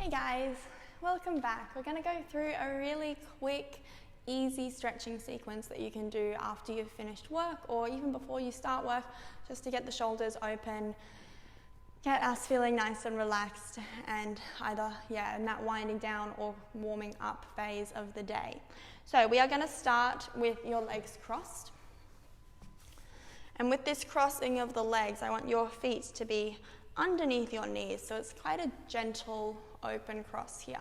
Hey guys, welcome back. We're going to go through a really quick, easy stretching sequence that you can do after you've finished work or even before you start work, just to get the shoulders open, get us feeling nice and relaxed, and either in that winding down or warming up phase of the day. So we are going to start with your legs crossed. And with this crossing of the legs, I want your feet to be underneath your knees, so it's quite a gentle open cross here.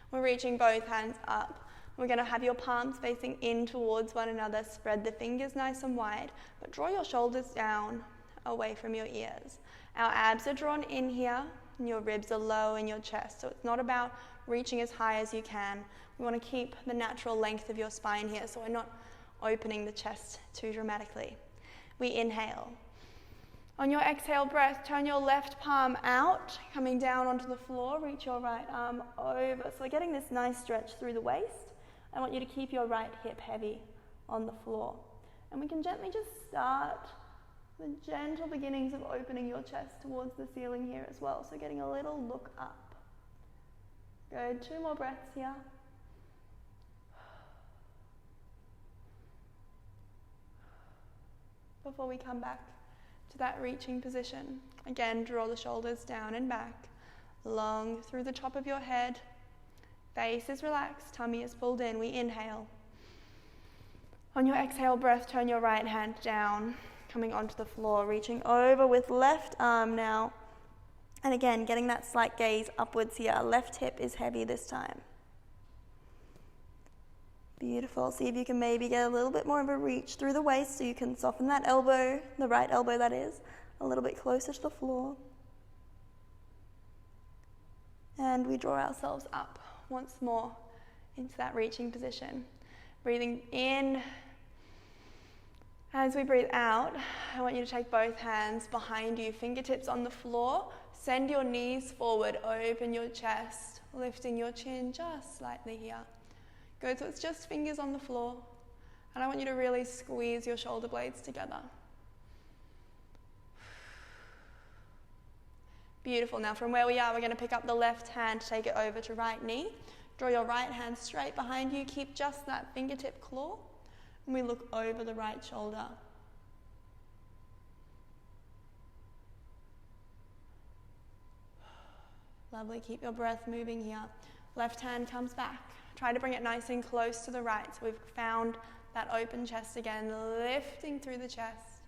We're reaching both hands up. We're going to have your palms facing in towards one another, spread the fingers nice and wide, but draw your shoulders down away from your ears. Our abs are drawn in here, and your ribs are low in your chest, so it's not about reaching as high as you can. We want to keep the natural length of your spine here, so we're not opening the chest too dramatically. We inhale. On your exhale breath, turn your left palm out, coming down onto the floor, reach your right arm over. So we're getting this nice stretch through the waist. I want you to keep your right hip heavy on the floor. And we can gently just start the gentle beginnings of opening your chest towards the ceiling here as well. So getting a little look up. Good, 2 more breaths here. Before we come back to that reaching position. Again, draw the shoulders down and back, long through the top of your head. Face is relaxed, tummy is pulled in. We inhale. On your exhale breath, turn your right hand down, coming onto the floor, reaching over with left arm now. And again, getting that slight gaze upwards here. Left hip is heavy this time. Beautiful. See if you can maybe get a little bit more of a reach through the waist so you can soften that elbow, the right elbow that is, a little bit closer to the floor. And we draw ourselves up once more into that reaching position. Breathing in. As we breathe out, I want you to take both hands behind you, fingertips on the floor. Send your knees forward, open your chest, lifting your chin just slightly here. Good, so it's just fingers on the floor. And I want you to really squeeze your shoulder blades together. Beautiful. Now from where we are, we're going to pick up the left hand, take it over to right knee. Draw your right hand straight behind you. Keep just that fingertip claw. And we look over the right shoulder. Lovely. Keep your breath moving here. Left hand comes back. Try to bring it nice and close to the right. So we've found that open chest again, lifting through the chest.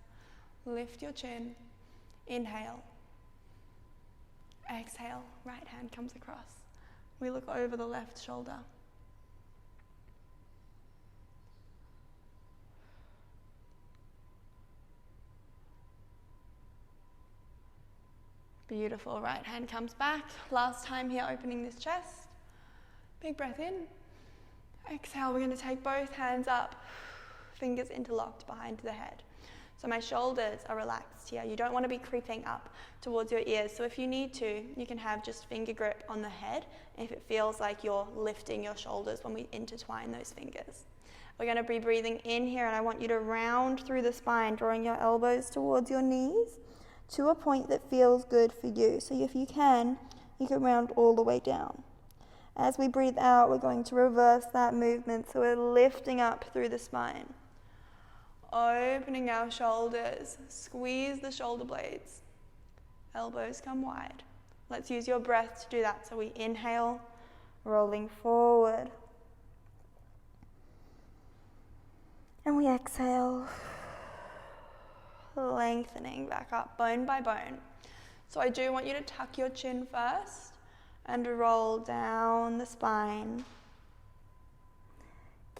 Lift your chin. Inhale. Exhale. Right hand comes across. We look over the left shoulder. Beautiful. Right hand comes back. Last time here, opening this chest. Big breath in. Exhale, we're going to take both hands up, fingers interlocked behind the head. So my shoulders are relaxed here. You don't want to be creeping up towards your ears. So if you need to, you can have just finger grip on the head if it feels like you're lifting your shoulders when we intertwine those fingers. We're going to be breathing in here, and I want you to round through the spine, drawing your elbows towards your knees to a point that feels good for you. So if you can round all the way down. As we breathe out, we're going to reverse that movement, so we're lifting up through the spine. Opening our shoulders, squeeze the shoulder blades. Elbows come wide. Let's use your breath to do that. So we inhale, rolling forward. And we exhale, lengthening back up, bone by bone. So I do want you to tuck your chin first and roll down the spine,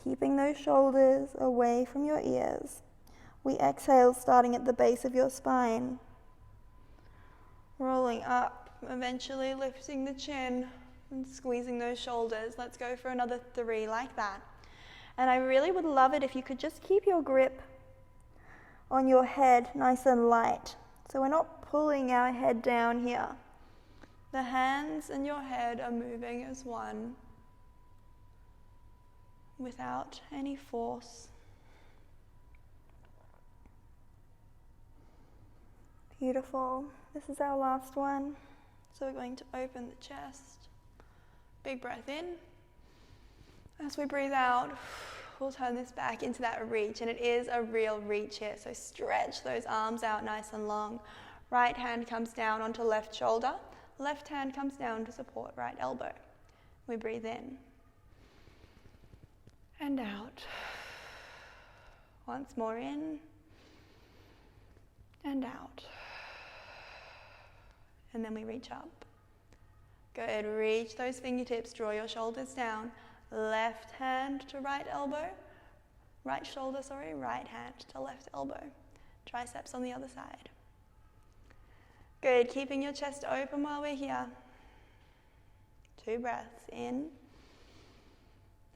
keeping those shoulders away from your ears. We exhale, starting at the base of your spine, rolling up, eventually lifting the chin and squeezing those shoulders. Let's go for another 3 like that. And I really would love it if you could just keep your grip on your head nice and light, so we're not pulling our head down here. The hands and your head are moving as one, without any force. Beautiful. This is our last one. So we're going to open the chest, Big breath in. As we breathe out, we'll turn this back into that reach, and it is a real reach here. So stretch those arms out nice and long. Right hand comes down onto left shoulder. Left hand comes down to support right elbow. We breathe in and out. Once more in and out. And then we reach up. Good, reach those fingertips, draw your shoulders down. Left hand to right elbow. Right shoulder, sorry, right hand to left elbow. Triceps on the other side. Good, keeping your chest open while we're here. 2 breaths in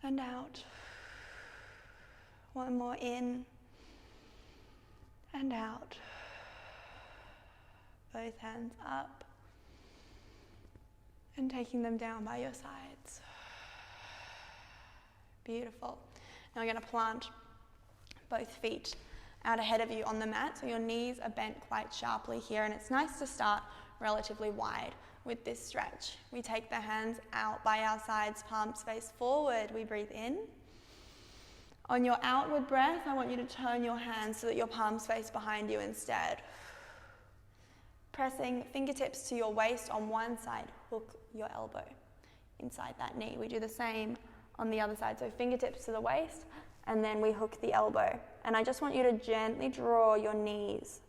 and out. 1 more in and out. Both hands up and taking them down by your sides. Beautiful. Now we're going to plant both feet out ahead of you on the mat, so your knees are bent quite sharply here, and it's nice to start relatively wide with this stretch. We take the hands out by our sides, palms face forward. We breathe in. On your outward breath, I want you to turn your hands so that your palms face behind you instead. Pressing fingertips to your waist on one side, hook your elbow inside that knee. We do the same on the other side, so fingertips to the waist, and then we hook the elbow. And I just want you to gently draw your knees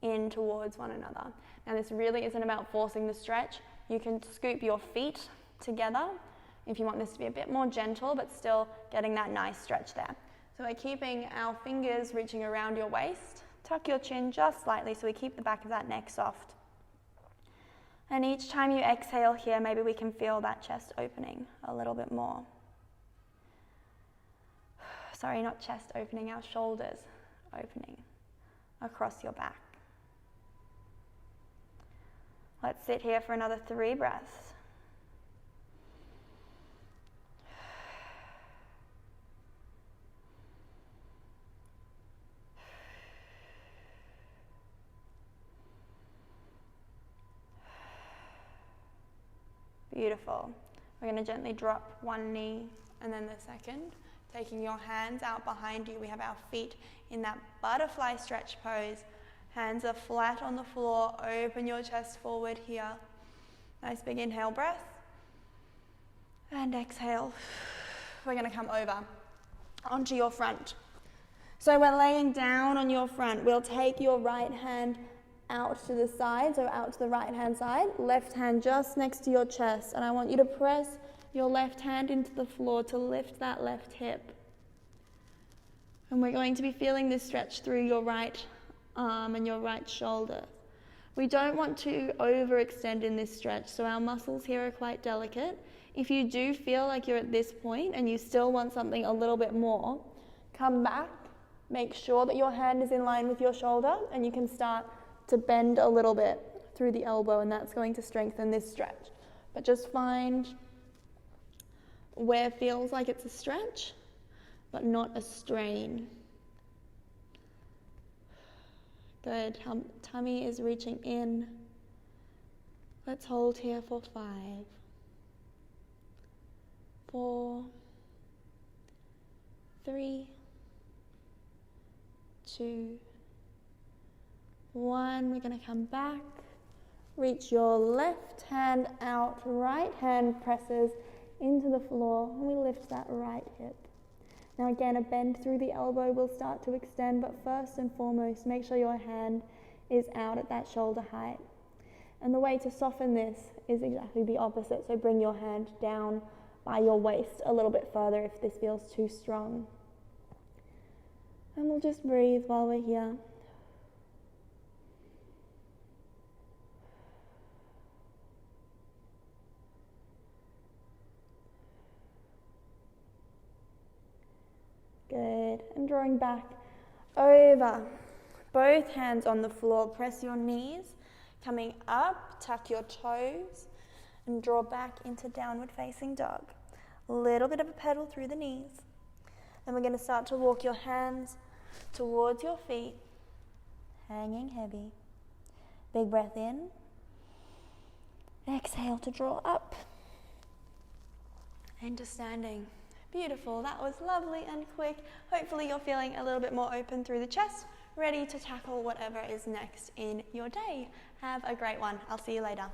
in towards one another. Now this really isn't about forcing the stretch. You can scoop your feet together if you want this to be a bit more gentle, but still getting that nice stretch there. So we're keeping our fingers reaching around your waist. Tuck your chin just slightly so we keep the back of that neck soft. And each time you exhale here, maybe we can feel that chest opening a little bit more. Sorry, not chest opening, our shoulders opening across your back. Let's sit here for another 3 breaths. Beautiful. We're going to gently drop one knee and then the second. Taking your hands out behind you, we have our feet in that butterfly stretch pose. Hands are flat on the floor. Open your chest forward here. Nice big inhale breath. And exhale. We're going to come over onto your front. So we're laying down on your front. We'll take your right hand out to the side, so out to the right hand side. Left hand just next to your chest. And I want you to press your left hand into the floor to lift that left hip. And we're going to be feeling this stretch through your right arm and your right shoulder. We don't want to overextend in this stretch, so our muscles here are quite delicate. If you do feel like you're at this point and you still want something a little bit more, come back, make sure that your hand is in line with your shoulder, and you can start to bend a little bit through the elbow, and that's going to strengthen this stretch. But just find where it feels like it's a stretch, but not a strain. Good. Tummy is reaching in. Let's hold here for 5, 4, 3, 2, 1. We're going to come back. Reach your left hand out. Right hand presses into the floor, and we lift that right hip. Now again, a bend through the elbow will start to extend, but first and foremost, make sure your hand is out at that shoulder height. And the way to soften this is exactly the opposite, so bring your hand down by your waist a little bit further if this feels too strong. And we'll just breathe while we're here. Good. And drawing back over. Both hands on the floor. Press your knees. Coming up, tuck your toes and draw back into downward facing dog. A little bit of a pedal through the knees. Then we're going to start to walk your hands towards your feet, hanging heavy. Big breath in. Exhale to draw up. into standing. Beautiful, that was lovely and quick. Hopefully you're feeling a little bit more open through the chest, ready to tackle whatever is next in your day. Have a great one. I'll see you later.